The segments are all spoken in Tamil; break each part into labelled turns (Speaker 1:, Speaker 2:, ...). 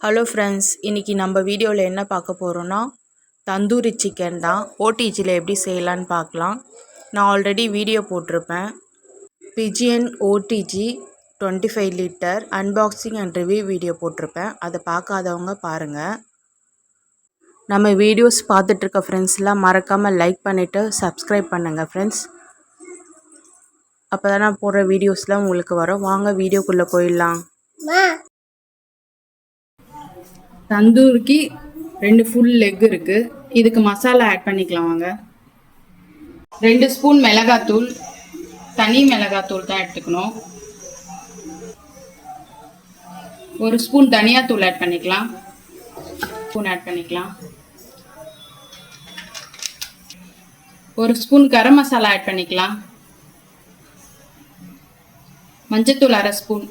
Speaker 1: ஹலோ ஃப்ரெண்ட்ஸ், இன்றைக்கி நம்ம வீடியோவில் என்ன பார்க்க போகிறோன்னா தந்தூரி சிக்கன் தான். ஓடிஜியில் எப்படி செய்யலான்னு பார்க்கலாம். நான் ஆல்ரெடி வீடியோ போட்டிருப்பேன். Pigeon OTG 25 litre unboxing and review video போட்டிருப்பேன். அதை பார்க்காதவங்க பாருங்கள். நம்ம வீடியோஸ் பார்த்துட்ருக்க ஃப்ரெண்ட்ஸ்லாம் மறக்காமல் லைக் பண்ணிவிட்டு சப்ஸ்கிரைப் பண்ணுங்கள் ஃப்ரெண்ட்ஸ். அப்போ தான் நான் போடுற வீடியோஸ்லாம் உங்களுக்கு வரும். வாங்க வீடியோக்குள்ளே போயிடலாம். தந்தூரிக்கு 2 ஃபுல் லெக் இருக்குது. இதுக்கு மசாலா ஆட் பண்ணிக்கலாம் வாங்க. 2 ஸ்பூன் மிளகாத்தூள், தனி மிளகாத்தூள் தான் எடுத்துக்கணும். 1 ஸ்பூன் தனியாத்தூள் ஆட் பண்ணிக்கலாம். ஆட் பண்ணிக்கலாம். 1 ஸ்பூன் கரம் மசாலா ஆட் பண்ணிக்கலாம். மஞ்சத்தூள் 1/2 ஸ்பூன்,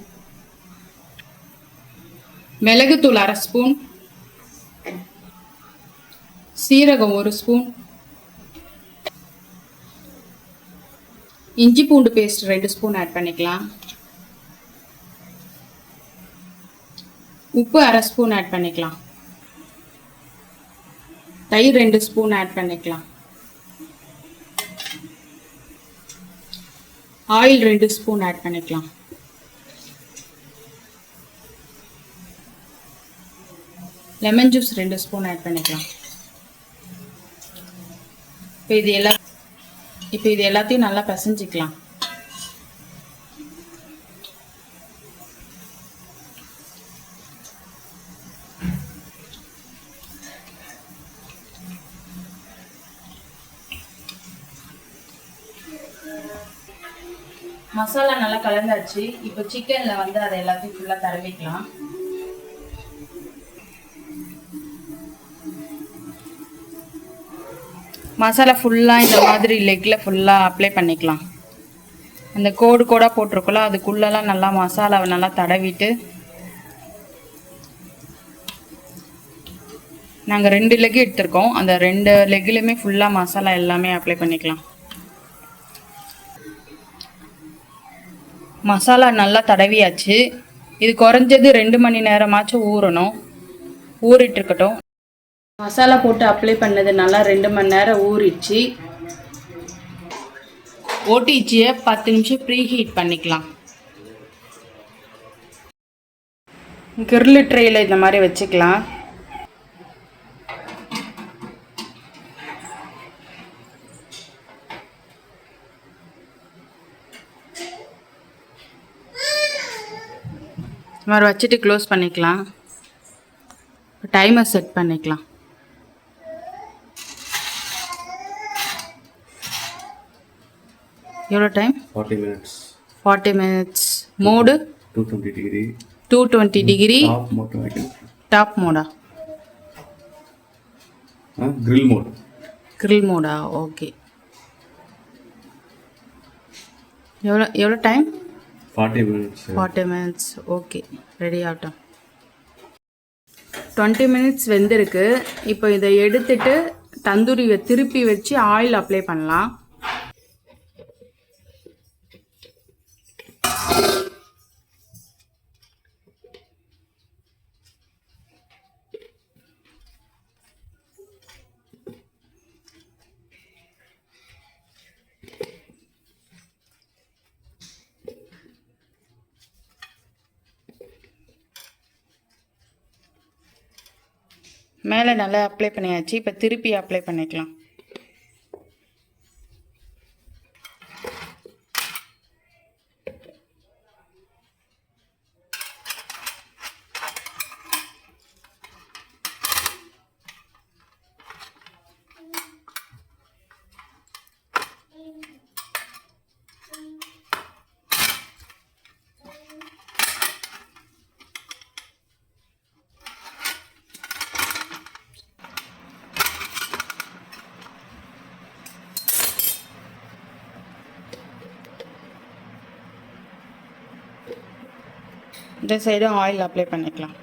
Speaker 1: மிளகுத்தூள் 1/2 ஸ்பூன், சீரகம் 1 ஸ்பூன், இஞ்சி பூண்டு பேஸ்ட் 2 ஸ்பூன் ஆட் பண்ணிக்கலாம். உப்பு 1/2 ஸ்பூன் ஆட் பண்ணிக்கலாம். தயிர் 2 ஸ்பூன் ஆட் பண்ணிக்கலாம். ஆயில் 2 ஸ்பூன் ஆட் பண்ணிக்கலாம். லெமன் ஜூஸ் 2 ஸ்பூன் ஆட் பண்ணிக்கலாம். இப்போ இது எல்லாத்தையும் நல்லா பிசைஞ்சிக்கலாம். மசாலா நல்லா கலந்தாச்சு. இப்போ சிக்கனில் அதை எல்லாத்தையும் ஃபுல்லாக தடவிக்கலாம். மசாலா ஃபுல்லாக இந்த மாதிரி லெக்கில் ஃபுல்லாக அப்ளை பண்ணிக்கலாம். அந்த கோடாக போட்டிருக்கோல அதுக்குள்ளெல்லாம் நல்லா மசாலாவை நல்லா தடவிட்டு, நாங்கள் 2 லெக் எடுத்திருக்கோம். அந்த 2 லெக்லையுமே ஃபுல்லாக மசாலா எல்லாமே அப்ளை பண்ணிக்கலாம். மசாலா நல்லா தடவியாச்சு. இது குறைஞ்சது 2 மணி நேரமாச்சும் ஊறணும். ஊறிட்டு இருக்கட்டும். மசாலா போட்டு அப்ளை பண்ணது நல்லா 2 மணி நேரம் ஊறிடுச்சு. ஓடிஜியை 10 நிமிஷம் ப்ரீ ஹீட் பண்ணிக்கலாம். கிரில் ட்ரேயில் இந்த மாதிரி வச்சுக்கலாம். இந்த மாதிரி வச்சுட்டு க்ளோஸ் பண்ணிக்கலாம். டைமர் செட் பண்ணிக்கலாம். எவ்வளோ time? 40 minutes. Mode 220 degree. Top மோடா? கிரில் மோடா? ஓகே. எவ்வளோ டைம்? 40 மினிட்ஸ். ஓகே, ரெடி ஆகட்டும். 20 மினிட்ஸ் வெந்திருக்கு. இப்போ இதை எடுத்துட்டு தந்தூரியை திருப்பி வச்சு ஆயில் அப்ளை பண்ணலாம். மேலே நல்லா அப்ளை பண்ணியாச்சு. இப்போ திருப்பி அப்ளை பண்ணிக்கலாம். இந்த சைடும் ஆயில் அப்ளை பண்ணிக்கலாம்.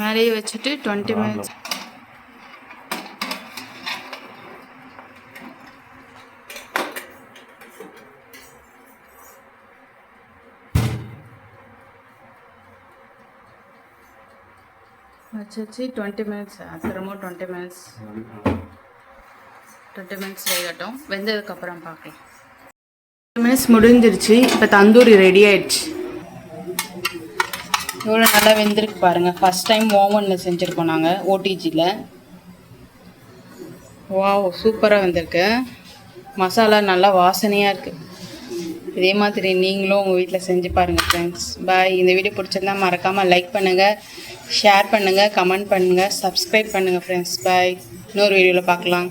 Speaker 1: மேலேயே வச்சுட்டு 20 மினிட்ஸ் வச்சு 20 மினிட்ஸ் அப்புறமா 20 மினிட்ஸ் வேகட்டும். வெந்ததுக்கப்புறம் பார்க்கலாம். 20 மினிட்ஸ் முடிஞ்சிருச்சு. இப்போ தந்தூரி ரெடி ஆயிடுச்சு. எவ்வளோ நல்லா வெந்திருக்கு பாருங்கள். ஃபஸ்ட் டைம் ஓவனில் செஞ்சுருக்கோம் நாங்கள் ஓடிஜியில். வாவ், சூப்பராக வந்திருக்கு. மசாலா நல்லா வாசனையாக இருக்குது. இதே மாதிரி நீங்களும் உங்கள் வீட்டில் செஞ்சு பாருங்கள் ஃப்ரெண்ட்ஸ். பாய். இந்த வீடியோ பிடிச்சிருந்தா மறக்காமல் லைக் பண்ணுங்கள், ஷேர் பண்ணுங்கள், கமெண்ட் பண்ணுங்கள், சப்ஸ்கிரைப் பண்ணுங்கள் ஃப்ரெண்ட்ஸ். பாய். இன்னொரு வீடியோவில் பார்க்கலாம்.